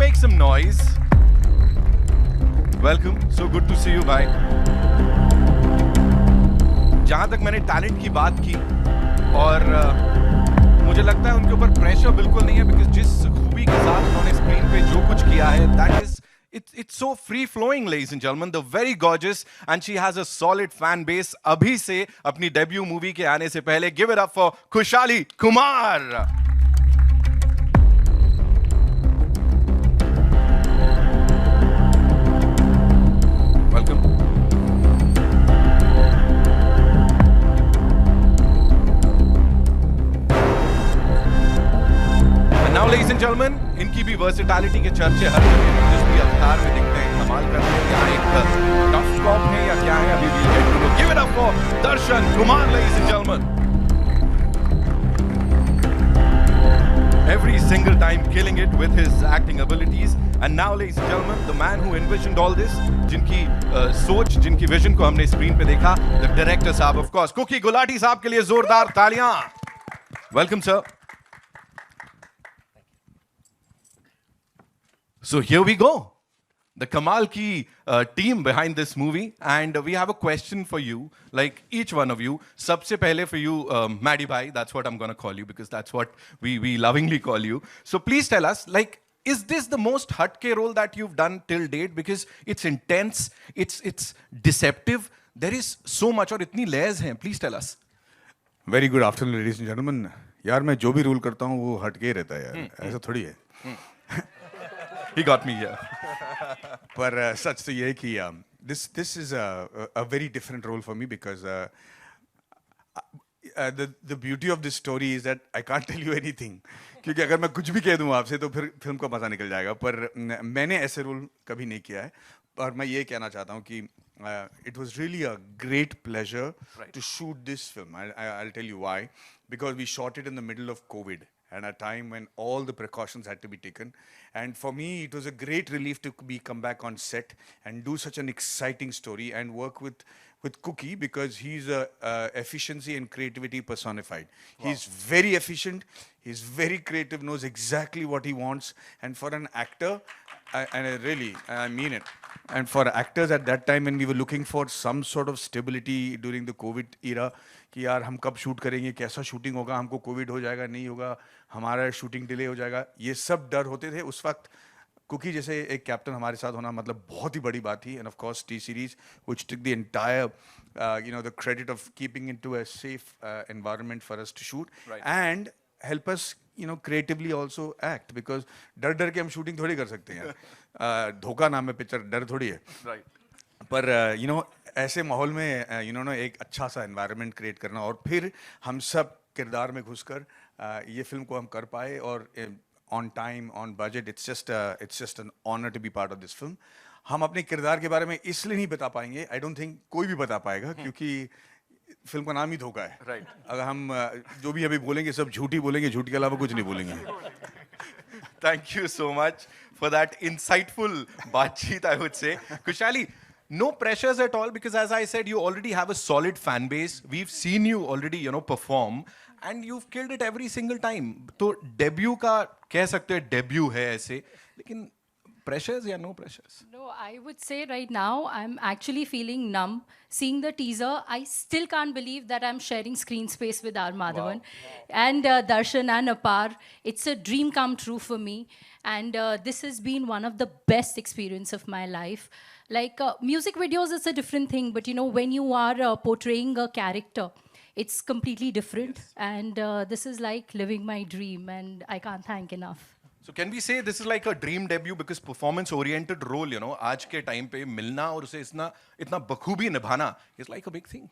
make some noise. Welcome. So good to see you, bhai. जहां तक मैंने talent की बात की और मुझे लगता है उनके ऊपर प्रेशर बिल्कुल नहीं है बिकॉज जिस खूबी के साथ उन्होंने स्क्रीन पे जो कुछ किया है that is it's so free flowing, ladies and gentlemen. The very gorgeous and she has a solid fan base. अभी से अपनी डेब्यू मूवी के आने से पहले give it up for खुशहाली Kumar. Welcome. And now, ladies and gentlemen, इनकी भी वर्सेटैलिटी के चर्चे हर जगह जिस भी अवतार में दिखते हैं, कमाल करते हैं. यहाँ एक टफ कॉप है या क्या है अभी भी get to know. Give it up for Darshan Kumar, ladies and gentlemen. Every single time killing it with his acting abilities. And now, ladies and gentlemen, the man who envisioned all this, जिनकी सोच, जिनकी vision को हमने screen पे देखा, the director साहब, of course, cookie Gulati साहब के लिए जोरदार तालियां. Welcome, sir. So here we go. The Kamal Ki team behind this movie, and we have a question for you, like each one of you. Sabse pehle for you, Maddie Bhai, that's what I'm going to call you because that's what we lovingly call you. So please tell us, like, is this the most hatke role that you've done till date? Because it's intense, it's deceptive, there is so much और इतनी layers हैं. Please tell us. Very good afternoon, ladies and gentlemen. यार मैं जो भी rule करता हूँ वो हटके ही रहता है यार. ऐसा थोड़ी है. He got me here. पर सच तो ये है कि this is a very different role for me because the beauty of this story is that I can't tell you anything. क्योंकि अगर मैं कुछ भी कह दूँ आपसे तो फिर फिल्म का मजा निकल जाएगा. पर मैंने ऐसे रोल कभी नहीं किया है. और मैं ये कहना चाहता हूँ कि it was really a great pleasure to shoot this film. I'll tell you why. Because we shot it in the middle of COVID. And a time when all the precautions had to be taken. And for me, it was a great relief to come back on set and do such an exciting story and work with Cookie because he's efficiency and creativity personified. Wow. He's very efficient, he's very creative, knows exactly what he wants. And for an actor, I mean it. And for actors at that time when we were looking for some sort of stability during the COVID era, कि यार हम कब shoot करेंगे, कैसा shooting होगा, हमको Covid हो जाएगा, नहीं होगा, हमारा शूटिंग डिले हो जाएगा, ये सब डर होते थे उस वक्त. कुकी जैसे एक कैप्टन हमारे साथ होना मतलब बहुत ही बड़ी बात थी. And of course T Series which took the entire the credit of keeping into a safe environment for us to shoot and help us creatively also act because डर के हम शूटिंग थोड़ी कर सकते हैं. धोखा नाम है पिक्चर, डर थोड़ी है. पर ऐसे माहौल में एक अच्छा सा एनवायरनमेंट क्रिएट करना और फिर हम सब किरदार में घुसकर ये फिल्म को हम कर पाए और on time on budget. It's just an honour to be part of this film. हम अपने किरदार के बारे में इसलिए नहीं बता पाएंगे, आई डोंट थिंक कोई भी बता पाएगा क्योंकि फिल्म का नाम ही धोखा है. अगर हम जो भी अभी बोलेंगे सब झूठी बोलेंगे, झूठ के अलावा कुछ नहीं बोलेंगे. Thank you so much for that insightful baatcheet, I would say. Kushali, no pressures at all because as I said, you already have a solid fan base. We've seen you already, perform and you've killed it every single time. तो debut का कह सकते हैं debut है ऐसे, लेकिन pressures या no pressures? No, I would say right now I'm actually feeling numb. Seeing the teaser, I still can't believe that I'm sharing screen space with R. Madhavan and Darshan and Apar. It's a dream come true for me. And this has been one of the best experience of my life. Like music videos is a different thing, but when you are portraying a character, it's completely different. Yes. And this is like living my dream and I can't thank enough. So can we say this is like a dream debut because performance oriented role, आज के time पे मिलना और उसे इतना बखूबी निभाना is like a big thing.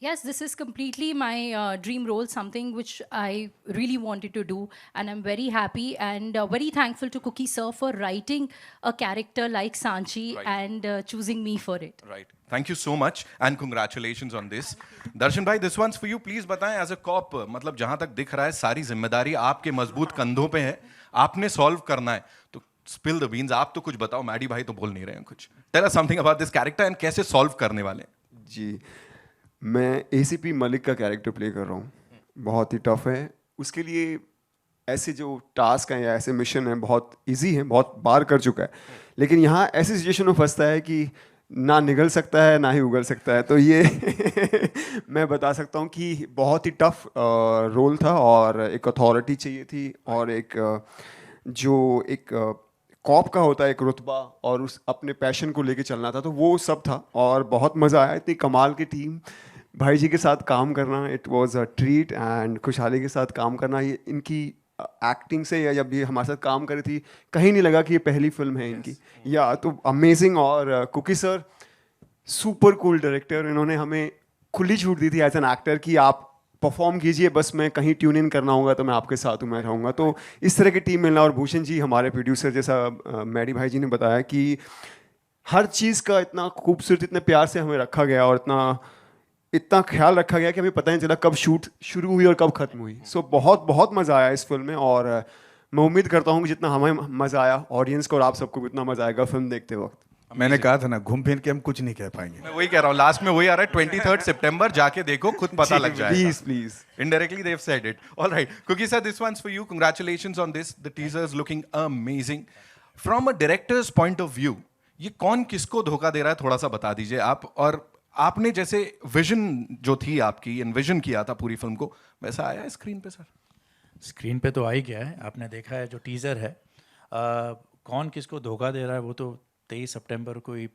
Yes, this is completely my dream role, something which I really wanted to do, and I'm very happy and very thankful to Cookie sir for writing a character like Sanchi and choosing me for it. Right. Thank you so much and congratulations on this. Darshan bhai, this one's for you. Please बताएं as a cop, मतलब जहाँ तक दिख रहा है सारी जिम्मेदारी आपके मजबूत कंधों पे है, आपने सॉल्व करना है. तो spill the beans, आप तो कुछ बताओ. मैडी भाई तो बोल नहीं रहे हैं कुछ. Tell us something about this character and कैसे सॉल्व करने वाले हैं. जी, मैं एसीपी मलिक का कैरेक्टर प्ले कर रहा हूँ. बहुत ही टफ है. उसके लिए ऐसे जो टास्क हैं या ऐसे मिशन हैं बहुत इजी हैं, बहुत बार कर चुका है, लेकिन यहाँ ऐसी सिचुएशन में फंसता है कि ना निगल सकता है ना ही उगल सकता है। तो ये मैं बता सकता हूँ कि बहुत ही टफ रोल था, और एक अथॉरिटी चाहिए थी, और एक जो एक कॉप का होता है एक रुतबा, और उस अपने पैशन को लेके चलना था, तो वो सब था और बहुत मज़ा आया। इतनी कमाल की टीम, भाई जी के साथ काम करना it was a treat, and खुशहाली के साथ काम करना, ये इनकी एक्टिंग से या जब ये हमारे साथ काम करी थी कहीं नहीं लगा कि ये पहली फिल्म है इनकी। या तो अमेजिंग। और Kookie sir super cool director, इन्होंने हमें खुली छूट दी थी एज एन एक्टर कि आप परफॉर्म कीजिए, बस मैं कहीं ट्यून इन करना होगा तो मैं आपके साथ हूँ, मैं रहूँगा। तो इस तरह की टीम मिलना, और भूषण जी हमारे प्रोड्यूसर, जैसा मैडी भाई जी ने बताया कि हर चीज़ का इतना खूबसूरत, इतने प्यार से हमें रखा गया, और इतना इतना ख्याल रखा गया कि हमें पता नहीं चला कब शूट शुरू हुई और कब खत्म हुई। सो बहुत बहुत मज़ा आया इस फिल्म में, और मैं उम्मीद करता हूँ कि जितना हमें मज़ा आया ऑडियंस को और आप सबको भी उतना मज़ा आएगा फिल्म देखते वक्त। मैंने कहा था ना, घूम फिर के हम कुछ नहीं कह पाएंगे। मैं वही कह रहा हूँ, लास्ट में वही आ रहा है, 23 सितंबर जाके देखो, खुद पता लग जाएगा। Please please. Indirectly, they've said it. All right. Cookie sir, this one's for you. Congratulations on this. The teaser is looking amazing. From a director's point of view, ये कौन किसको धोखा दे रहा है, थोड़ा सा बता दीजिए आप। और आपने जैसे विजन जो थी आपकी, एनविजन किया था पूरी फिल्म को, वैसा आया है स्क्रीन पे सर? स्क्रीन पे तो आ ही गया है, आपने देखा है जो टीज़र है। कौन किसको धोखा दे रहा है वो तो 23 सितंबर को ही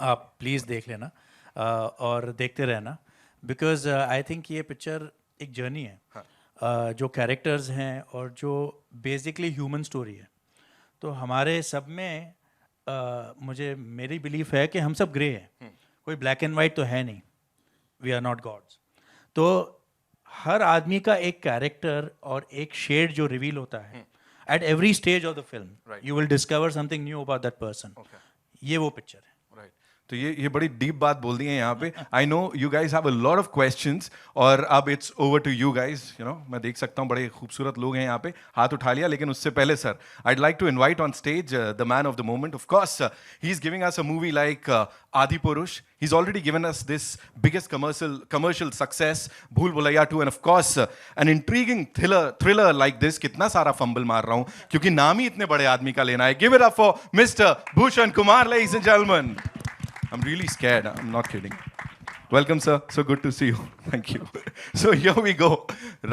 आप प्लीज़ देख लेना और देखते रहना, बिकॉज आई थिंक ये पिक्चर एक जर्नी है। जो कैरेक्टर्स हैं और जो बेसिकली ह्यूमन स्टोरी है, तो हमारे सब में मुझे मेरी बिलीफ है कि हम सब ग्रे हैं, कोई ब्लैक एंड वाइट तो है नहीं, वी आर नॉट गॉड्स। तो हर आदमी का एक कैरेक्टर और एक शेड जो रिवील होता है at every stage of the film, you will discover something knew about that person. ये वो पिक्चर है। तो ये बड़ी डीप बात बोल दी है यहाँ पे। I know you guys have a lot of questions, और अब it's over to you guys. You know, मैं देख सकता हूँ बड़े खूबसूरत लोग हैं यहाँ पे, हाथ उठा लिया। लेकिन उससे पहले sir, I'd like to invite on stage the man of the moment. Of course, he's giving us a movie like Adipurush. He's already given us this biggest commercial success, Bhool Bhulaiya 2, and of course an intriguing thriller like this. कितना सारा fumble मार रहा हूँ क्योंकि नाम ही इतने बड़े आदमी का लेना है। Give it up for Mr. Bhushan Kumar, ladies and gentlemen. I'm really scared. I'm not kidding. Welcome, sir. So good to see you. Thank you. So here we go.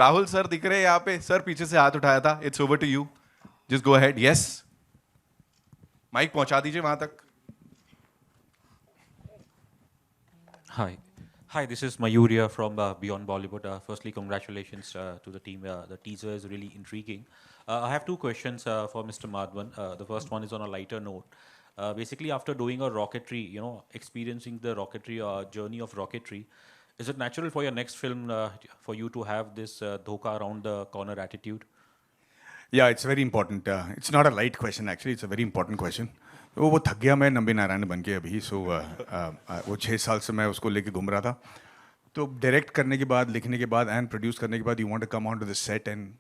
Rahul sir दिख रहे हैं यहाँ पे। Sir पीछे से हाथ उठाया था। It's over to you. Just go ahead. Yes. Mic पहुंचा दीजिए वहां तक। Hi, this is Mayurya from Beyond Bollywood. Firstly, congratulations to the team. The teaser is really intriguing. I have two questions for Mr. Madhavan. The first one is on a lighter note. Basically, after doing a rocketry, experiencing the rocketry journey of rocketry, is it natural for your next film for you to have this dhoka around the corner attitude? Yeah, it's very important. It's not a light question actually. It's a very important question. वो थक गया मैं नंबी नारायण बन के अभी। सो वो 6 साल से मैं उसको लेके घूम रहा था। तो डायरेक्ट करने के बाद, लिखने के बाद एंड प्रोड्यूस करने के बाद, you want to come on to the set, and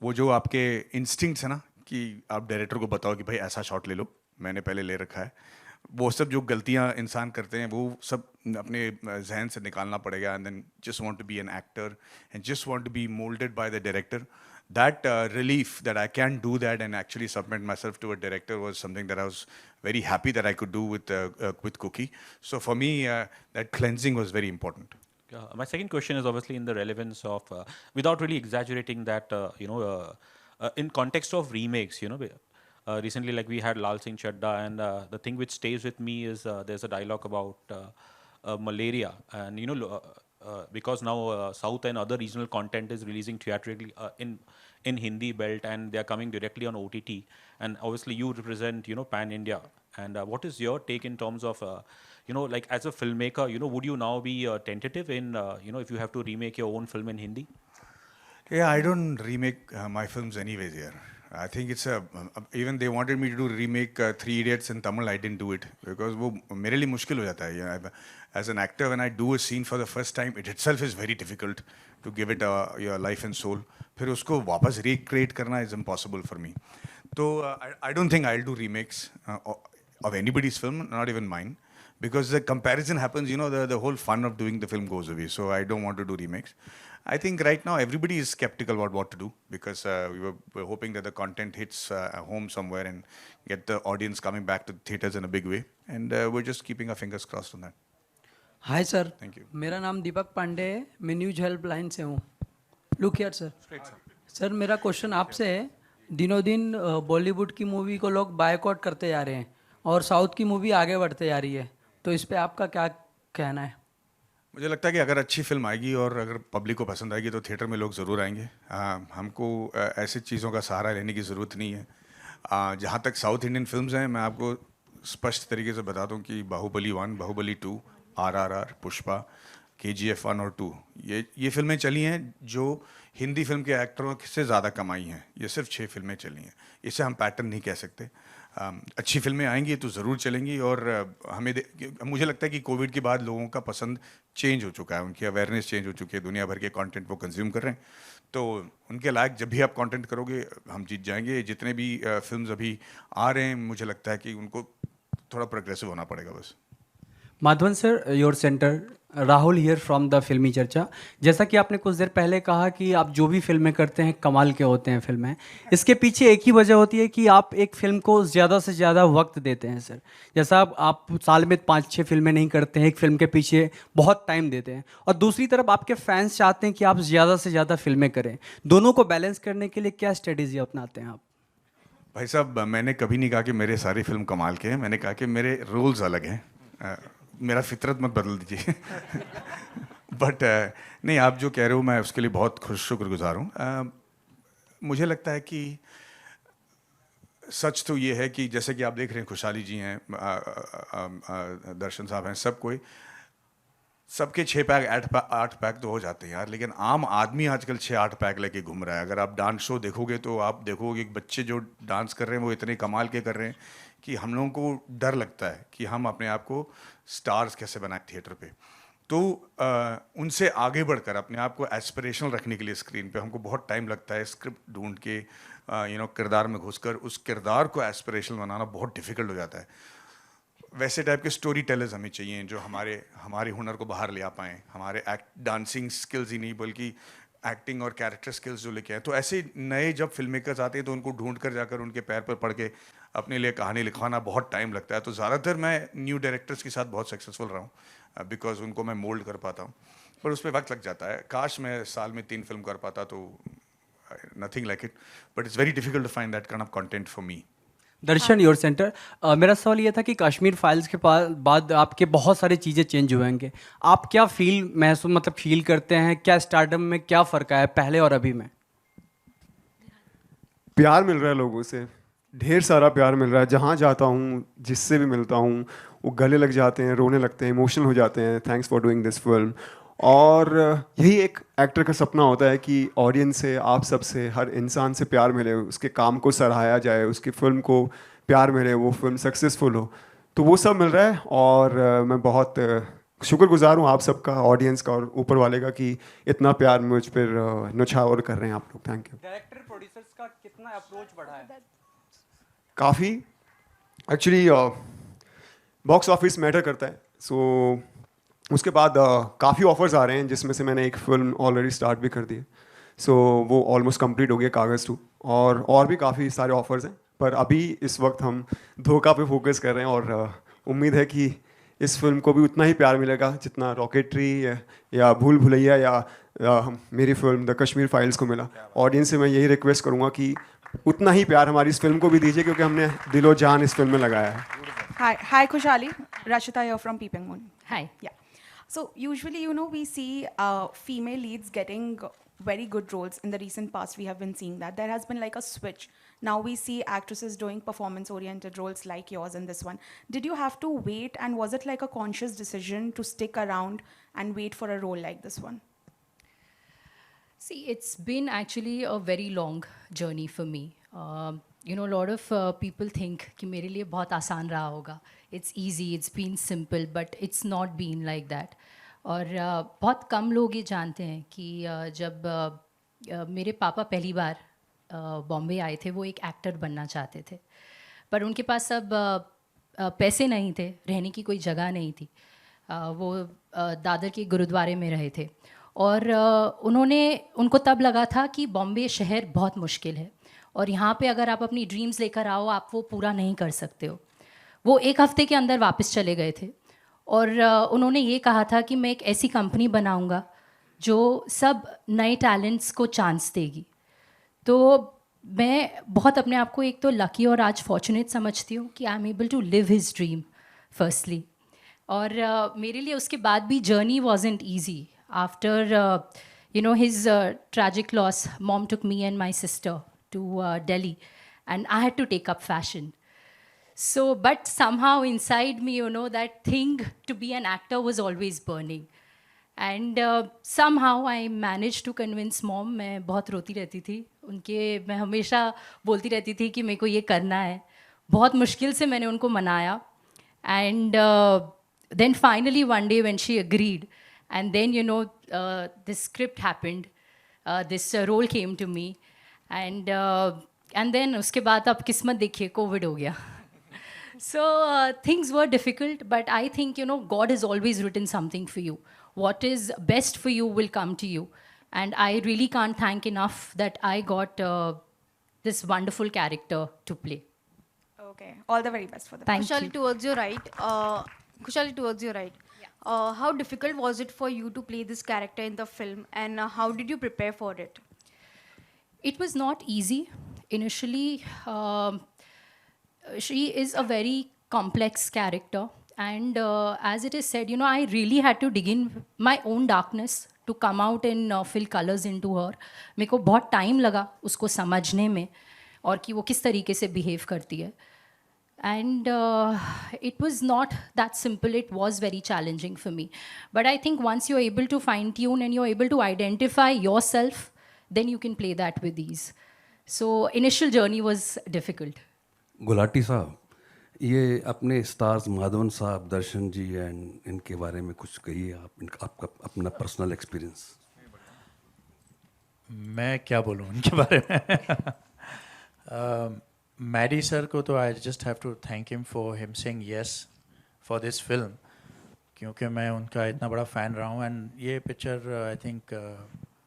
वो जो आपके इंस्टिंक्ट्स है ना कि आप डायरेक्टर को बताओ कि भाई ऐसा शॉट ले लो, मैंने पहले ले रखा है। वो सब जो गलतियां इंसान करते हैं वो सब अपने जहन से निकालना पड़ेगा, and then just want to be an actor and just want to be moulded by the director. That relief that I can do that and actually submit myself to a director was something that I was very happy that I could do with Cookie. So for me, that cleansing was very important. My second question is obviously in the relevance of, without really exaggerating that, in context of remakes, recently like we had Lal Singh Chadda, and the thing which stays with me is there's a dialogue about malaria, and because now South and other regional content is releasing theatrically in Hindi belt, and they are coming directly on OTT, and obviously you represent pan India, and what is your take in terms of like as a filmmaker, would you now be tentative in if you have to remake your own film in Hindi? Yeah, I don't remake my films anyways here. I think it's even they wanted me to do remake 3 Idiots in Tamil. I didn't do it because वो मेरे लिए मुश्किल हो जाता है. As an actor, when I do a scene for the first time, it itself is very difficult to give it your life and soul. फिर उसको वापस recreate करना is impossible for me. So I don't think I'll do remakes of anybody's film, not even mine, because the comparison happens. The whole fun of doing the film goes away. So I don't want to do remakes. I think right now everybody is skeptical about what to do because we're hoping that the content hits home somewhere and get the audience coming back to the theaters in a big way. And we're just keeping our fingers crossed on that. Hi sir, Thank you. मेरा नाम दीपक पांडे है, मैं news helpline से हूँ. Look here sir. Sir मेरा question आपसे है, दिनों दिन बॉलीवुड की मूवी को लोग बायकॉट करते जा रहे हैं और साउथ की मूवी आगे बढ़ते जा रही है, तो इस पे आपका क्या कहना है? मुझे लगता है कि अगर अच्छी फिल्म आएगी और अगर पब्लिक को पसंद आएगी तो थिएटर में लोग ज़रूर आएंगे. हमको ऐसी चीज़ों का सहारा लेने की ज़रूरत नहीं है. जहाँ तक साउथ इंडियन फिल्म्स हैं, मैं आपको स्पष्ट तरीके से बता दूं कि बाहुबली 1, बाहुबली 2, RRR, पुष्पा, KGF 1 और 2, ये फिल्में चली हैं जो हिंदी फिल्म के एक्टरों से ज़्यादा कमाई हैं. ये सिर्फ 6 फिल्में चली हैं. इसे हम पैटर्न नहीं कह सकते. अच्छी फिल्में आएंगी तो ज़रूर चलेंगी. और मुझे लगता है कि कोविड के बाद लोगों का पसंद चेंज हो चुका है, उनकी अवेयरनेस चेंज हो चुकी है, दुनिया भर के कंटेंट वो कंज्यूम कर रहे हैं. तो उनके लायक जब भी आप कंटेंट करोगे हम जीत जाएंगे. जितने भी फिल्म्स अभी आ रहे हैं, मुझे लगता है कि उनको थोड़ा प्रोग्रेसिव होना पड़ेगा बस. Madhavan sir, your centre, Rahul here from the फिल्मी चर्चा. जैसा कि आपने कुछ देर पहले कहा कि आप जो भी फिल्में करते हैं कमाल के होते हैं फिल्में, इसके पीछे एक ही वजह होती है कि आप एक फिल्म को ज़्यादा से ज़्यादा वक्त देते हैं सर. जैसा आप साल में 5-6 फिल्में नहीं करते हैं, एक फिल्म के पीछे बहुत टाइम देते हैं, और दूसरी तरफ आपके फैंस चाहते हैं कि आप ज़्यादा से ज़्यादा फिल्में करें. दोनों को बैलेंस करने के लिए क्या स्ट्रेटेजी अपनाते हैं आप? भाई साहब, मैंने कभी नहीं कहा कि मेरे सारी फिल्म कमाल के हैं. मैंने कहा कि मेरे रोल्स अलग हैं. मेरा फितरत मत बदल दीजिए. बट नहीं, आप जो कह रहे हो मैं उसके लिए बहुत शुक्रगुजार हूँ. मुझे लगता है कि सच तो ये है कि जैसे कि आप देख रहे हैं, खुशहाली जी हैं, दर्शन साहब हैं, सबके 6 पैक 8 पैक तो हो जाते हैं यार. लेकिन आम आदमी आजकल 6-8 पैक लेके घूम रहा है. अगर आप डांस शो देखोगे तो आप देखोगे कि बच्चे जो डांस कर रहे हैं वो इतने कमाल के कर रहे हैं कि हम लोगों को डर लगता है कि हम अपने आप को स्टार्स कैसे बनाए थिएटर पे. तो उनसे आगे बढ़कर अपने आप को एस्पिरेशनल रखने के लिए स्क्रीन पे हमको बहुत टाइम लगता है. स्क्रिप्ट ढूंढ के किरदार में घुसकर उस किरदार को एस्पिरेशनल बनाना बहुत डिफिकल्ट हो जाता है. वैसे टाइप के स्टोरी टेलर्स हमें चाहिए जो हमारे हुनर को बाहर ले आ पाएँ. हमारे डांसिंग स्किल्स ही नहीं बल्कि एक्टिंग और कैरेक्टर स्किल्स जो लेके आए. तो ऐसे नए जब फिल्म मेकर्स आते हैं तो उनको ढूंढ कर जाकर उनके पैर पर पड़ के अपने लिए कहानी लिखवाना बहुत टाइम लगता है. तो ज़्यादातर मैं न्यू डायरेक्टर्स के साथ बहुत सक्सेसफुल रहा हूँ बिकॉज उनको मैं मोल्ड कर पाता हूँ. पर उसमें वक्त लग जाता है. काश मैं साल में 3 फिल्म कर पाता तो nothing like it. But it's very difficult to find that kind of content for me. Darshan, your centre. मेरा सवाल ये था कि कश्मीर फाइल्स के बाद आपके बहुत सारी चीज़ें चेंज हुए होंगे. आप क्या फील करते हैं? क्या स्टारडम में क्या फ़र्क आया है पहले और अभी में? प्यार मिल रहा है लोगों से, ढेर सारा प्यार मिल रहा है. जहाँ जाता हूँ, जिससे भी मिलता हूँ, वो गले लग जाते हैं, रोने लगते हैं, इमोशनल हो जाते हैं. Thanks for doing this film. और यही एक एक्टर का सपना होता है कि ऑडियंस से, आप सब से, हर इंसान से प्यार मिले, उसके काम को सराहाया जाए, उसकी फिल्म को प्यार मिले, वो फिल्म सक्सेसफुल हो. तो वो सब मिल रहा है. और मैं बहुत शुक्रगुजार हूँ आप सबका, ऑडियंस का और ऊपर वाले का, कि इतना प्यार मुझ पर न्यौछावर कर रहे हैं आप लोग. Thank you. डायरेक्टर प्रोड्यूसर्स का कितना अप्रोच बढ़ा है? काफ़ी. एक्चुअली बॉक्स ऑफिस मैटर करता है. सो उसके बाद काफ़ी ऑफर्स आ रहे हैं, जिसमें से मैंने एक फिल्म ऑलरेडी स्टार्ट भी कर दी है. सो वो ऑलमोस्ट कंप्लीट हो गया, कागज़ 2. और भी काफ़ी सारे ऑफर्स हैं. पर अभी इस वक्त हम धोखा पे फोकस कर रहे हैं. और उम्मीद है कि इस फिल्म को भी उतना ही प्यार मिलेगा जितना रॉकेटरी या भूल भुलैया या मेरी फिल्म द कश्मीर फाइल्स को मिला. ऑडियंस से मैं यही रिक्वेस्ट करूँगा कि उतना ही प्यार हमारी इस फिल्म को भी दीजिए, क्योंकि हमने दिलो जान इस फिल्म में लगाया है. Hi, Khushali. Rashita here from Peeping Moon. Hi. Yeah. So usually, we see female leads getting very good roles. In the recent past, we have been seeing that. There has been like a switch. Now we see actresses doing performance-oriented roles like yours in this one. Did you have to wait, and was it like a conscious decision to stick around and wait for a role like this one? See, it's been actually a very long journey for me. A lot of people think कि मेरे लिए बहुत आसान रहा होगा. It's easy, it's been simple, but it's not been like that. और बहुत कम लोग ये जानते हैं कि जब मेरे पापा पहली बार बॉम्बे आए थे, वो एक एक्टर बनना चाहते थे, पर उनके पास सब पैसे नहीं थे, रहने की कोई जगह नहीं थी. वो दादर के गुरुद्वारे में रहे थे. और उनको तब लगा था कि बॉम्बे शहर बहुत मुश्किल है और यहाँ पे अगर आप अपनी ड्रीम्स लेकर आओ आप वो पूरा नहीं कर सकते हो। वो 1 हफ्ते के अंदर वापस चले गए थे और उन्होंने ये कहा था कि मैं एक ऐसी कंपनी बनाऊंगा जो सब नए टैलेंट्स को चांस देगी। तो मैं बहुत अपने आप को एक तो लकी और आज फॉर्चुनेट समझती हूँ कि I am able to live his dream firstly. और मेरे लिए उसके बाद भी journey wasn't easy after his tragic loss. Mom took me and my sister to Delhi and I had to take up fashion. So, but somehow inside me, that thing to be an actor was always burning. And somehow I managed to convince mom. मैं बहुत रोती रहती थी मैं हमेशा बोलती रहती थी कि मेरे को ये करना है। बहुत मुश्किल से मैंने उनको मनाया। And then finally one day when she agreed, and then this script happened, this role came to me, and then उसके बाद अब किस्मत देखिए कोविड हो गया। So things were difficult, but I think God has always written something for you. What is best for you will come to you, and I really can't thank enough that I got this wonderful character to play. Okay, all the very best for the Thank Kushali, you. towards your right. Kushali, towards your right. How difficult was it for you to play this character in the film, and how did you prepare for it? It was not easy initially. She is a very complex character, and as it is said, I really had to dig in my own darkness to come out and fill colors into her. मेरे को बहुत time लगा उसको समझने में और कि वो किस तरीके से बिहेव करती है। And it was not that simple. It was very challenging for me. But I think once you're able to fine tune and you're able to identify yourself, then you can play that with ease. So initial journey was difficult. Gulati साहब, ये अपने stars Madhavan साहब, दर्शन जी and इनके बारे में कुछ कहिए आप, आपका अपना पर्सनल एक्सपीरियंस। मैं क्या बोलूँ उनके बारे में। मैडी सर को तो I just have to thank him for him saying yes for this film, क्योंकि मैं उनका इतना बड़ा फ़ैन रहा हूँ। एंड ये पिक्चर आई थिंक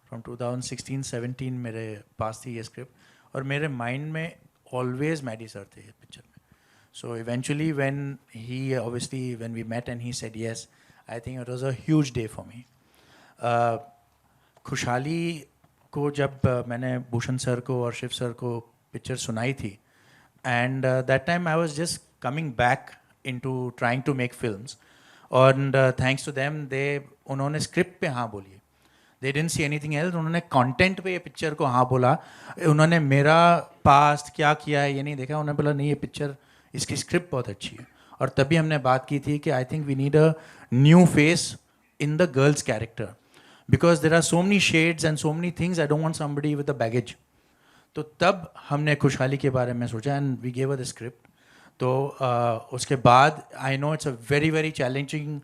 फ्रॉम 2016-17 मेरे पास थी ये स्क्रिप्ट, और मेरे माइंड में ऑलवेज मैडी सर थे ये पिक्चर में। So eventually when we met and he said yes, I think it was a huge day for me. खुशहाली को जब मैंने भूषण सर को और शिव सर को पिक्चर सुनाई थी, and that time I was just coming back into trying to make films, and thanks to them उन्होंने स्क्रिप्ट पे हाँ बोली। They didn't see anything else. उन्होंने कंटेंट पे ये पिक्चर को हाँ बोला। उन्होंने मेरा पास्ट क्या किया है ये नहीं देखा, उन्होंने बोला नहीं ये पिक्चर, इसकी स्क्रिप्ट बहुत अच्छी है। और तभी हमने बात की थी कि I think we need a new face in the girls character, because there are so many shades and so many things, I don't want somebody with a baggage. तो तब हमने खुशहाली के बारे में सोचा and we gave a the script. तो उसके बाद I know it's a very very challenging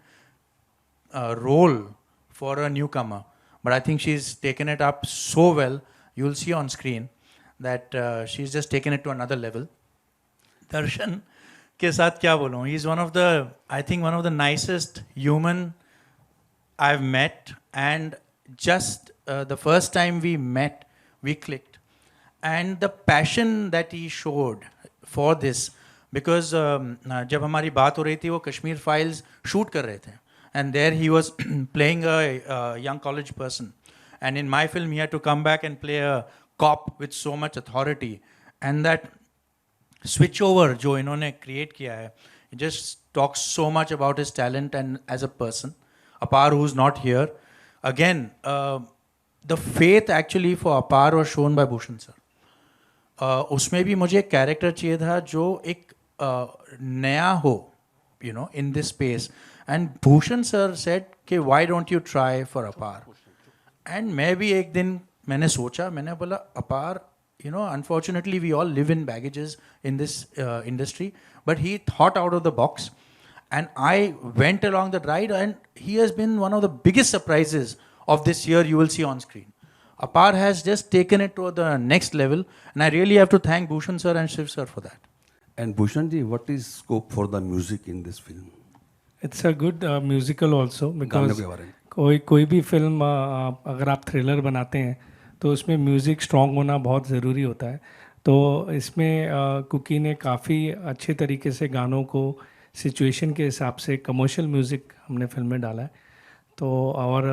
role for a new comer, but I think she's taken it up so well. You'll see on screen that she's just taken it to another level. Darshan के साथ क्या बोलूँ? He's one of the nicest human I've met, and just the first time we met, we clicked, and the passion that he showed for this, because जब हमारी बात हो रही थी वो कश्मीर फाइल्स शूट कर रहे थे, and there he was playing a young college person, and in my film he had to come back and play a cop with so much authority, and that switch over जो इन्होंने create किया है, it just talks so much about his talent and as a person. Apar, who's not here, again the faith actually for Apar was shown by Bhushan sir. उसमें भी मुझे एक character चाहिए था जो एक नया हो, in this space. And Bhushan sir said कि why don't you try for Apar? And मैं भी एक दिन मैंने सोचा, मैंने बोला Apar, unfortunately we all live in baggages in this industry, but he thought out of the box, and I went along the ride, and he has been one of the biggest surprises of this year you will see on screen. Apar has just taken it to the next level, and I really have to thank Bhushan sir and Shiv sir for that. And Bhushan ji, what is scope for the music in this film? It's a good musical also, because गानों के बारे में। कोई भी film अगर आप thriller बनाते हैं तो उसमें म्यूज़िक स्ट्रॉन्ग होना बहुत ज़रूरी होता है। तो इसमें कुकी ने काफ़ी अच्छे तरीके से गानों को सिचुएशन के हिसाब से कमर्शियल म्यूज़िक हमने फिल्म में डाला है। तो और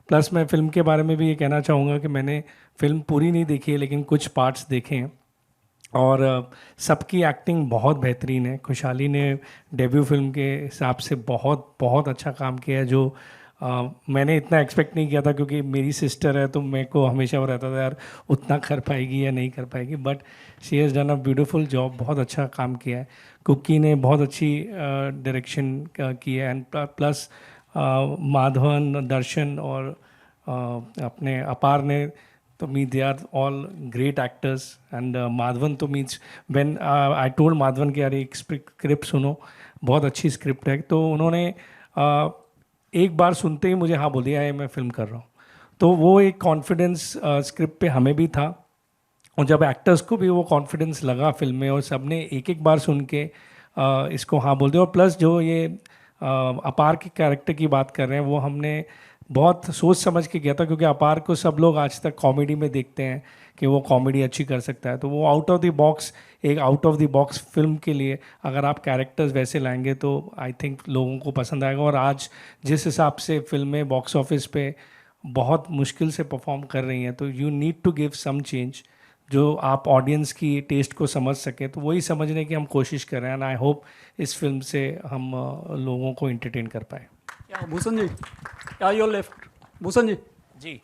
प्लस मैं फ़िल्म के बारे में भी ये कहना चाहूँगा कि मैंने फ़िल्म पूरी नहीं देखी है लेकिन कुछ पार्ट्स देखे हैं और सबकी एक्टिंग बहुत बेहतरीन है। खुशहाली ने डेब्यू फिल्म के हिसाब से बहुत बहुत अच्छा काम किया है जो मैंने इतना एक्सपेक्ट नहीं किया था क्योंकि मेरी सिस्टर है तो मेरे को हमेशा वो रहता था यार उतना कर पाएगी या नहीं कर पाएगी, but she has done a beautiful job, बहुत अच्छा काम किया है। कुकी ने बहुत अच्छी डायरेक्शन की है एंड प्लस माधवन, दर्शन और अपने अपार ने तो they are all great actors and Madhavan तो means when I told Madhavan कि यार एक स्क्रिप्ट सुनो, बहुत अच्छी स्क्रिप्ट है, तो उन्होंने एक बार सुनते ही मुझे हाँ बोल दिया है मैं फिल्म कर रहा हूँ। तो वो एक कॉन्फिडेंस स्क्रिप्ट पे हमें भी था और जब एक्टर्स को भी वो कॉन्फिडेंस लगा फिल्म में और सब ने एक एक बार सुन के इसको हाँ बोल दिया। और प्लस जो ये अपार के कैरेक्टर की बात कर रहे हैं वो हमने बहुत सोच समझ के किया था क्योंकि अपार को सब लोग आज तक कॉमेडी में देखते हैं कि वो कॉमेडी अच्छी कर सकता है, तो वो आउट ऑफ द बॉक्स, एक out of the box film के लिए अगर आप कैरेक्टर्स वैसे लाएंगे तो आई थिंक लोगों को पसंद आएगा। और आज जिस हिसाब से फिल्में बॉक्स ऑफिस पे बहुत मुश्किल से परफॉर्म कर रही हैं तो you need to give some change जो आप ऑडियंस की टेस्ट को समझ सकें, तो वही समझने की हम कोशिश कर रहे हैं एंड आई होप इस फिल्म से हम लोगों को एंटरटेन कर पाए। भूषण जी, योर लेफ्ट, भूषण जी, जी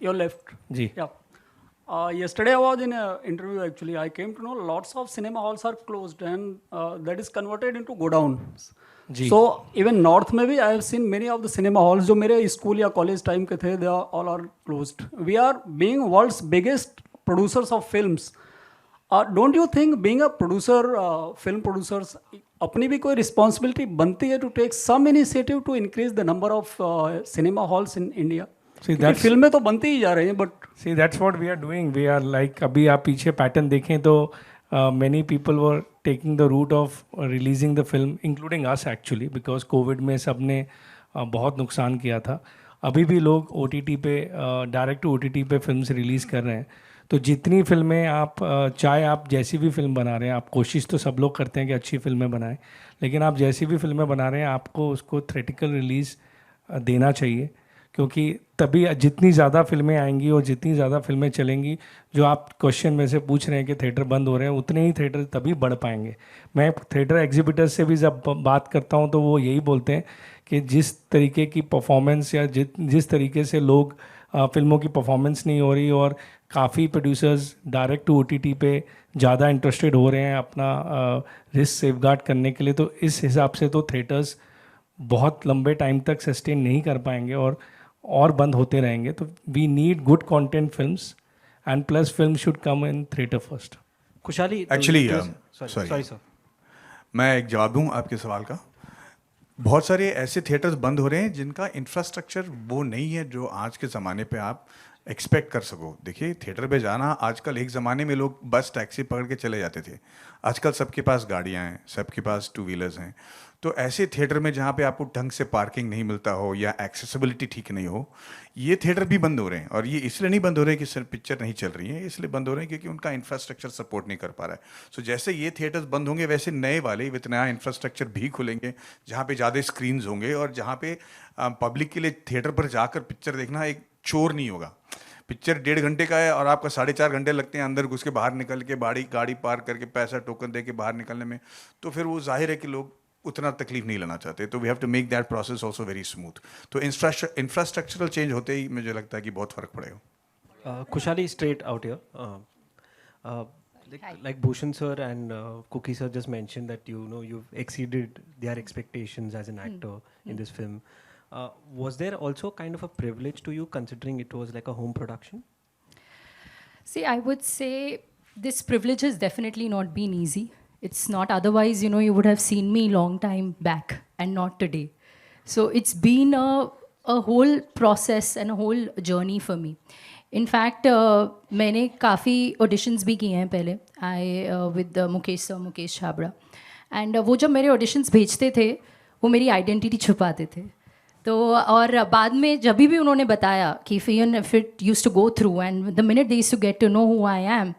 योर लेफ्ट, जी। Yesterday I was in an interview actually. I came to know lots of cinema halls are closed and that is converted into godowns. जी। So even north में भी I have seen many of the cinema halls जो मेरे school या college time के थे, they are all are closed. We are being world's biggest producers of films. Don't you think being a producer, film producers, अपनी भी कोई responsibility बनती है to take some initiative to increase the number of cinema halls in India? फिल्में तो बनती ही जा रही हैं but see that's what we are doing, we are like अभी आप पीछे पैटर्न देखें तो many people were taking the route of releasing the film including us actually because Covid में सब ने बहुत नुकसान किया था। अभी भी लोग OTT पे डायरेक्ट टू OTT पे फिल्म रिलीज़ कर रहे हैं। तो जितनी फिल्में आप चाहे आप जैसी भी फिल्म बना रहे हैं, आप कोशिश तो सब लोग करते हैं कि अच्छी फिल्में बनाएं, लेकिन आप जैसी भी फिल्में बना रहे हैं आपको उसको थिएट्रिकल रिलीज़ देना चाहिए क्योंकि तभी जितनी ज़्यादा फिल्में आएंगी और जितनी ज़्यादा फिल्में चलेंगी, जो आप क्वेश्चन में से पूछ रहे हैं कि थिएटर बंद हो रहे हैं, उतने ही थिएटर तभी बढ़ पाएंगे। मैं थिएटर एग्जिबिटर्स से भी जब बात करता हूं तो वो यही बोलते हैं कि जिस तरीके की परफॉर्मेंस या जिस तरीके से लोग फिल्मों की परफॉर्मेंस नहीं हो रही और काफ़ी प्रोड्यूसर्स डायरेक्ट टू OTT पे ज़्यादा इंटरेस्टेड हो रहे हैं अपना रिस्क सेफगार्ड करने के लिए, तो इस हिसाब से तो थिएटर्स बहुत लंबे टाइम तक सस्टेन नहीं कर पाएंगे और बंद होते रहेंगे। तो we need good content films and plus film should come in theatre first. Khushali actually sorry sir, मैं एक जवाब दूं आपके सवाल का। बहुत सारे ऐसे थिएटर्स बंद हो रहे हैं जिनका इंफ्रास्ट्रक्चर वो नहीं है जो आज के ज़माने पे आप एक्सपेक्ट कर सको। देखिए थिएटर पे जाना आजकल, एक ज़माने में लोग बस टैक्सी पकड़ के चले जाते थे, आजकल सबके पास गाड़ियाँ हैं, सबके पास 2 व्हीलर्स हैं। तो ऐसे थिएटर में जहाँ पे आपको ढंग से पार्किंग नहीं मिलता हो या एक्सेसिबिलिटी ठीक नहीं हो, ये थिएटर भी बंद हो रहे हैं। और ये इसलिए नहीं बंद हो रहे हैं कि सिर्फ पिक्चर नहीं चल रही है, इसलिए बंद हो रहे हैं क्योंकि उनका इंफ्रास्ट्रक्चर सपोर्ट नहीं कर पा रहा है। सो जैसे ये थिएटर्स बंद होंगे वैसे नए वाले विद नया इंफ्रास्ट्रक्चर भी खुलेंगे जहाँ पे ज़्यादा स्क्रीन्स होंगे और जहाँ पे पब्लिक के लिए थिएटर पर जाकर पिक्चर देखना एक चोर नहीं होगा। पिक्चर 1.5 घंटे का है और आपका 4.5 घंटे लगते हैं अंदर घुस के बाहर निकल के गाड़ी पार करके पैसा टोकन दे के बाहर निकलने में, तो फिर वो जाहिर है कि लोग उतना तकलीफ नहीं लेना चाहते। तो we have to make that process also very smooth. तो इंफ्रास्ट्रक्चरल चेंज होते ही मुझे लगता है कि बहुत फ़र्क पड़ेगा। Kushali, straight out here. Like Bhushan sir and Cookie sir just mentioned that you've exceeded their expectations as an actor in this film. Was there also kind of a privilege to you considering it was like a home production? See, I would say this privilege has definitely not been easy. It's not, otherwise, you would have seen me long time back and not today. So it's been a whole process and a whole journey for me. In fact, मैंने काफ़ी auditions भी किए हैं पहले, with Mukesh sir, Mukesh Chhabra, and वो जब मेरे auditions भेजते थे वो मेरी identity छुपाते थे। तो और बाद में जब भी उन्होंने बताया कि if it used to go through and the minute they used to get to know who I am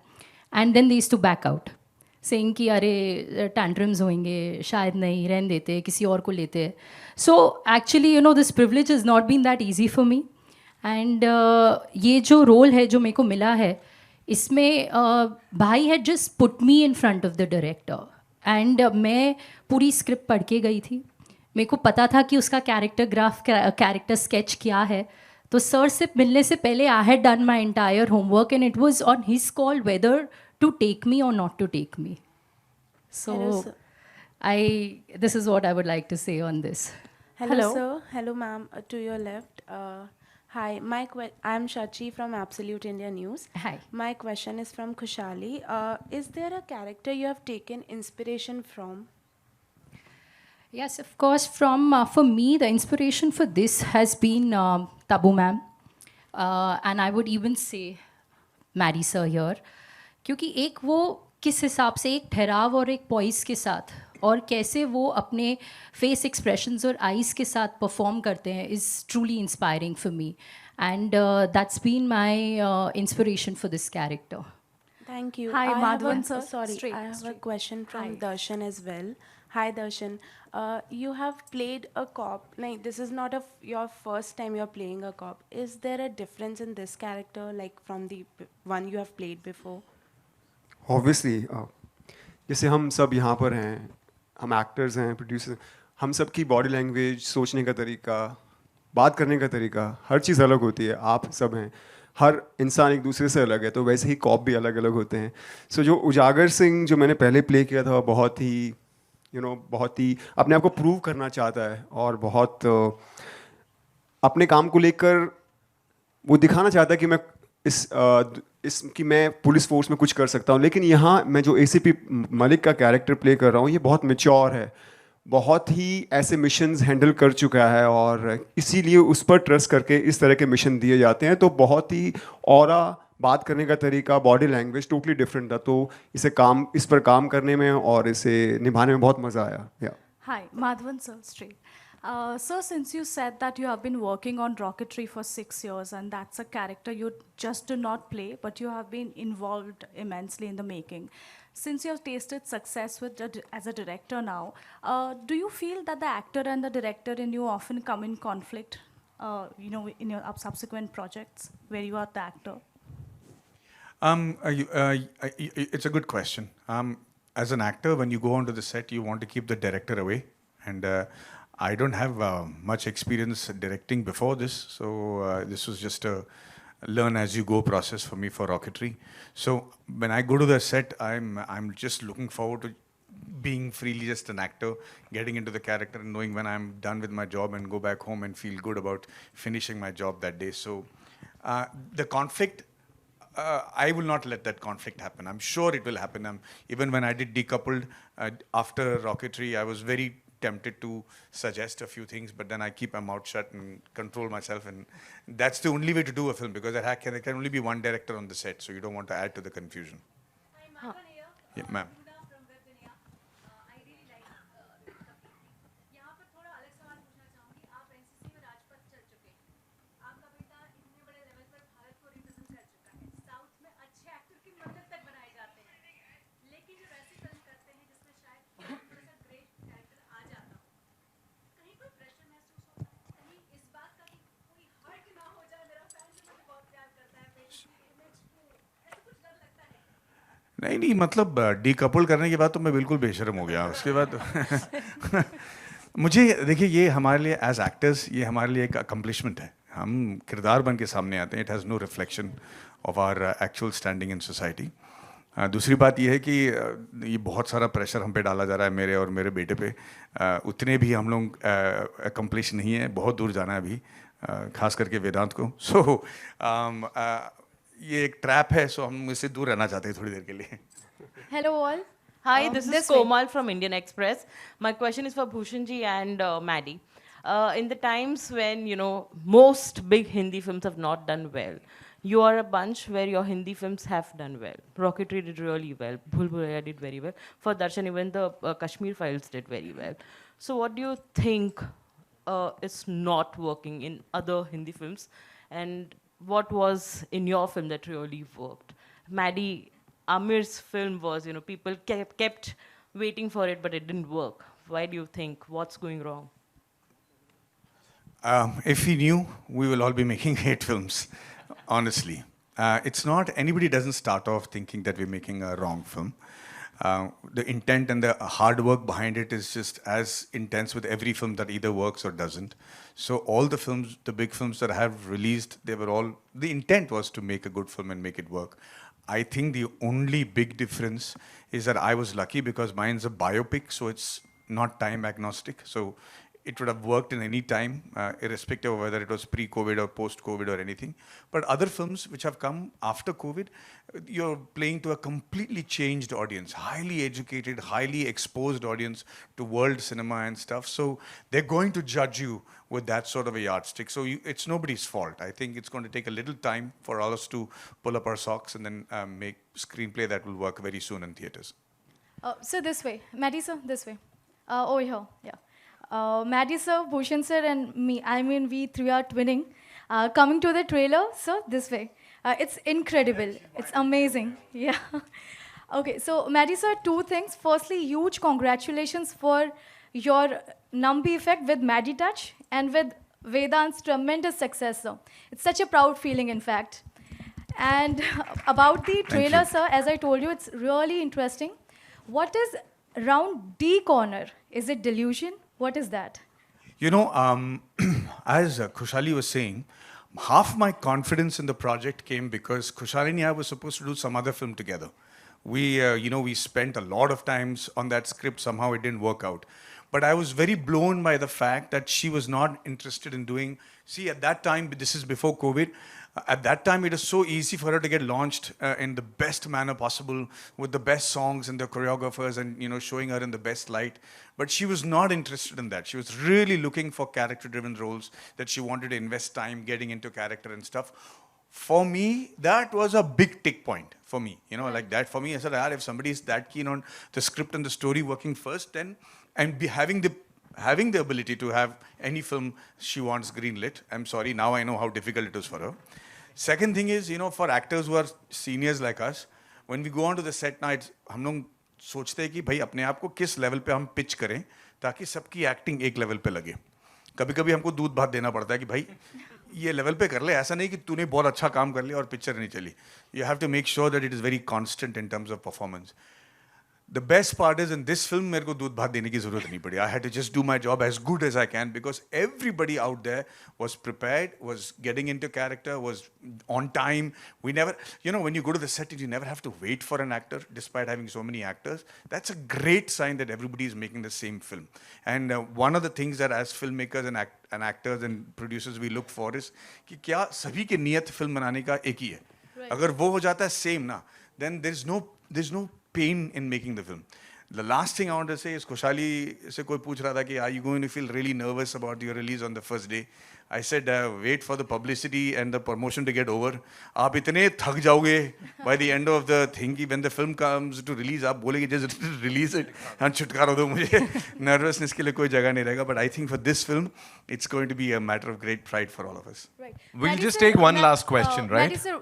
and then they used to back out saying कि अरे tantrums होंगे शायद नहीं रहने देते किसी और को लेते. So actually this privilege has not been that easy for me and ये जो role है जो मेरे को मिला है इसमें भाई had just put me in front of the director and मैं पूरी script पढ़ के गई थी. मेरे को पता था कि उसका कैरेक्टर स्केच क्या है. तो सर से मिलने से पहले I had done my entire homework and it was on his call whether to take me or not to take me. So this is what I would like to say on this. Hello, sir. Hello, ma'am. To your left. Hi, I'm Shachi from Absolute India News. Hi. My question is from Khushali. Is there a character you have taken inspiration from? Yes, of course. For me, the inspiration for this has been Tabu ma'am, and I would even say Maddie sir here, क्योंकि एक वो किस हिसाब से एक ठहराव और एक पॉइस के साथ और कैसे वो अपने फेस एक्सप्रेशंस और आइज़ के साथ परफॉर्म करते हैं is truly inspiring for me and that's been my inspiration for this character. Thank you. Hi, Madhavan sir. Sorry, Straight, I have a straight. question from Hi. Darshan as well. Hi, Darshan. You have played a cop. Like, this is not your first time you're playing a cop. Is there a difference in this character, like from the one you have played before? Obviously जैसे हम सब यहाँ पर हैं, हम actors हैं, producer, हम सब की बॉडी लैंग्वेज, सोचने का तरीका, बात करने का तरीका, हर चीज़ अलग होती है. आप सब हैं, हर इंसान एक दूसरे से अलग है, तो वैसे ही कॉप भी अलग अलग होते हैं. सो जो उजागर सिंह जो मैंने पहले प्ले किया था बहुत ही बहुत ही अपने आप को प्रूव करना चाहता है और बहुत अपने काम को लेकर वो दिखाना चाहता है कि मैं कि मैं पुलिस फोर्स में कुछ कर सकता हूँ. लेकिन यहाँ मैं जो ACP मलिक का कैरेक्टर प्ले कर रहा हूँ ये बहुत मैच्योर है, बहुत ही ऐसे मिशंस हैंडल कर चुका है और इसीलिए उस पर ट्रस्ट करके इस तरह के मिशन दिए जाते हैं. तो बहुत ही ऑरा, बात करने का तरीका, बॉडी लैंग्वेज टोटली डिफरेंट था. तो इस पर काम करने में और इसे निभाने में बहुत मज़ा आया. या Hi, Madhavan sir, straight. Sir, since you said that you have been working on rocketry for 6 years and that's a character you just do not play, but you have been involved immensely in the making. Since you have tasted success as a director now, do you feel that the actor and the director in you often come in conflict, in your subsequent projects where you are the actor? It's a good question. As an actor, when you go onto the set, you want to keep the director away. And I don't have much experience directing before this, so this was just a learn as you go process for me for rocketry. So when I go to the set, I'm just looking forward to being freely just an actor, getting into the character and knowing when I'm done with my job and go back home and feel good about finishing my job that day. So the conflict, I will not let that conflict happen. I'm sure it will happen. Even when I did Decoupled, after Rocketry, I was very tempted to suggest a few things, but then I keep my mouth shut and control myself. And that's the only way to do a film, because there can only be one director on the set, so you don't want to add to the confusion. Yeah, ma'am. नहीं मतलब decouple करने के बाद तो मैं बिल्कुल बेशर्म हो गया. उसके बाद मुझे देखिए, ये हमारे लिए एज एक्टर्स ये हमारे लिए एक अकम्पलिशमेंट है. हम किरदार बन के सामने आते हैं. It has no reflection of our actual standing in society. दूसरी बात ये है कि ये बहुत सारा प्रेशर हम पे डाला जा रहा है, मेरे और मेरे बेटे पे. उतने भी हम लोग अकम्पलिश नहीं है, बहुत दूर जाना है अभी, खास करके वेदांत को. सो ये एक ट्रैप है, सो हम इससे दूर रहना चाहते हैं थोड़ी देर के लिए. Hello all. Hi, this is Komal from Indian Express. My question is for Bhushan ji and Maddie. In the times when, most big Hindi films have not done well, you are a bunch where your Hindi films have done well. Rocketry did really well. Bhul Bhulaiya did very well. For Darshan, even the Kashmir Files did very well. So what do you think is not working in other Hindi films, and what was in your film that really worked? Maddie, Amir's film was, people kept waiting for it, but it didn't work. Why do you think? What's going wrong? If we knew, we will all be making hate films, honestly. It's not, anybody doesn't start off thinking that we're making a wrong film. The intent and the hard work behind it is just as intense with every film that either works or doesn't. So all the films, the big films that I have released, the intent was to make a good film and make it work. I think the only big difference is that I was lucky because mine's a biopic, so it's not time agnostic. So it would have worked in any time, irrespective of whether it was pre-COVID or post-COVID or anything. But other films which have come after COVID, you're playing to a completely changed audience, highly educated, highly exposed audience to world cinema and stuff. So they're going to judge you with that sort of a yardstick. So it's nobody's fault. I think it's going to take a little time for all us to pull up our socks and then make screenplay that will work very soon in theaters. So this way, Maddie sir, this way. Over here, yeah. Maddie sir, Bhushan sir, and me. I mean, we three are twinning. Coming to the trailer, sir, this way. It's incredible. It's amazing. Yeah. Okay, so Maddie sir, two things. Firstly, huge congratulations for your Nambi effect with Maddie Touch and with Vedant's tremendous success, sir. It's such a proud feeling, in fact. And about the trailer, sir, as I told you, it's really interesting. What is round D corner? Is it delusion? What is that? You know, as Khushali was saying, half my confidence in the project came because Khushali and I were supposed to do some other film together. We spent a lot of times on that script. Somehow it didn't work out. But I was very blown by the fact that she was not interested in doing... See, at that time, this is before COVID, at that time it was so easy for her to get launched in the best manner possible with the best songs and the choreographers and, showing her in the best light. But she was not interested in that. She was really looking for character-driven roles that she wanted to invest time getting into character and stuff. For me, that was a big tick point for me. Like that for me, I said, if somebody is that keen on the script and the story working first, then and having the ability to have any film she wants greenlit. I'm sorry, now I know how difficult it is for her. Second thing is, for actors who are seniors like us, when we go on to the set nights, हम लोग सोचते हैं कि भाई अपने आप को किस लेवल पे हम पिच करें ताकि सबकी एक्टिंग एक लेवल पे लगे. कभी-कभी हमको दूध भात देना पड़ता है कि भाई ये लेवल पे कर ले, ऐसा नहीं कि तूने बहुत अच्छा काम कर लिया और पिक्चर नहीं चली. You have to make sure that it is very constant in terms of performance. The best part is in this film, मेरे को दूध भात देने की ज़रूरत नहीं पड़ी. I had to just do my job as good as I can because everybody out there was prepared, was getting into character, was on time. We never, when you go to the set, you never have to wait for an actor, despite having so many actors. That's a great sign that everybody is making the same film. And one of the things that as filmmakers and actors and producers we look for is कि क्या सभी की नियत film बनाने का एक ही है. अगर वो हो जाता है same ना, then there's no pain in making the film. The last thing I want to say is Khushali se koi pooch raha tha ki are you going to feel really nervous about your release on the first day? I said wait for the publicity and the promotion to get over. आप इतने थक जाओगे by the end of the thing कि when the film comes to release आप बोलेंगे just release it and छुटकारा दो मुझे. Nervousness के लिए कोई जगह नहीं रहेगा. But I think for this film it's going to be a matter of great pride for all of us. Right. We'll just take one last question, right? Maddie sir,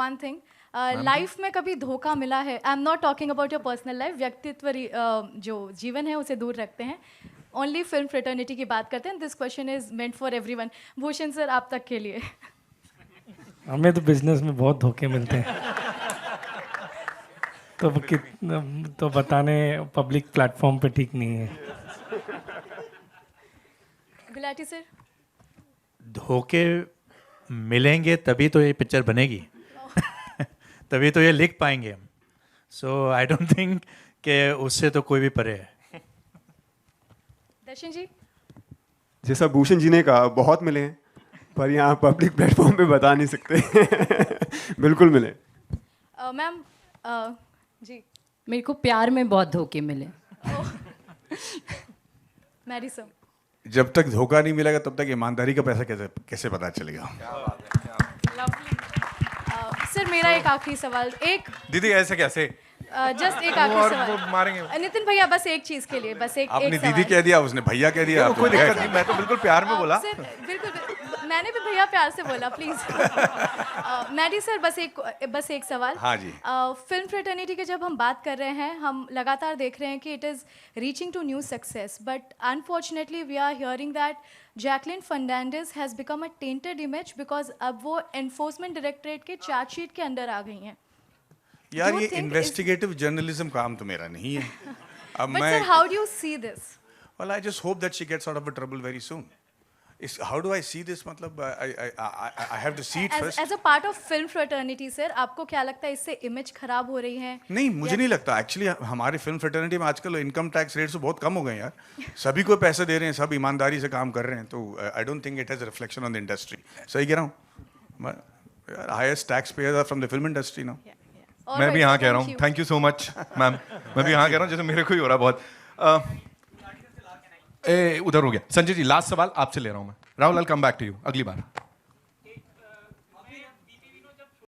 one thing. Life में कभी धोखा मिला है? I am not talking about your personal life. व्यक्तित्व जो जीवन है उसे दूर रखते हैं. ओनली फिल्म फ्रेटर्निटी की बात करते हैं. This question is meant for everyone. Bhushan sir, आप तक के लिए. हमें तो बिजनेस में बहुत धोखे मिलते हैं. तो बताने पब्लिक प्लेटफॉर्म पे ठीक नहीं है. गुलाटी सर, धोखे मिलेंगे तभी तो ये पिक्चर बनेगी. तभी तो ये लिख पाएंगे हम. सो आई डोंट थिंक कि उससे तो कोई भी परे है. दर्शन जी, जैसा भूषण जी ने कहा, बहुत मिले हैं पर यहाँ पब्लिक प्लेटफॉर्म पे बता नहीं सकते. बिल्कुल मिले. मैम जी, मेरे को प्यार में बहुत धोखे मिले. मैरी सर, जब तक धोखा नहीं मिलेगा तब तक ईमानदारी का पैसा कैसे पता चलेगा. सर मेरा एक आखिरी सवाल. एक दीदी ऐसे कैसे जस्ट एक और आखिरी वो मारेंगे। सवाल नितिन भैया, बस एक चीज के लिए, बस एक आपने एक दीदी सवाल। कह दिया, उसने भैया कह दिया, कोई दिक्कत नहीं, मैं तो बिल्कुल प्यार में बोला। सर बिल्कुल मैंने भी भैया प्यार से बोला, प्लीज। मैडी सर, बस एक सवाल। हाँ जी। फिल्म फ्रेटर्निटी की जब हम बात कर रहे हैं, हम लगातार देख रहे हैं कि it is reaching to new success, but unfortunately we are hearing that Jacqueline Fernandez has become a tainted image because अब वो एनफोर्समेंट डायरेक्टरेट के चार्जशीट के अंदर आ गई हैं। यार Do you ये think इन्वेस्टिगेटिव जर्नलिज्म काम तो मेरा नहीं है। अब But मैं sir, how do you see this? Well, I just hope that she gets out of a trouble very soon. How do I see this? मतलब I have to see it first. As a part of film fraternity, sir, आपको क्या लगता है इससे image खराब हो रही है? नहीं, मुझे नहीं लगता। एक्चुअली हमारे फिल्म फ्रेटर्निटी में आजकल इनकम टैक्स रेट्स बहुत कम हो गए यार। सभी को पैसे दे रहे हैं, सब ईमानदारी से काम कर रहे हैं, तो I don't think it has a reflection on the industry. सही कह रहा हूँ? Highest tax payers are from the film industry now. मैं भी हाँ कह रहा हूँ। Thank you so much ma'am. मैं भी हाँ कह रहा हूँ, जैसे मेरे को ही हो रहा बहुत। उधर हो गया। संजय जी, लास्ट सवाल आपसे ले रहा हूँ मैं। Rahul, I will come back to you अगली बार।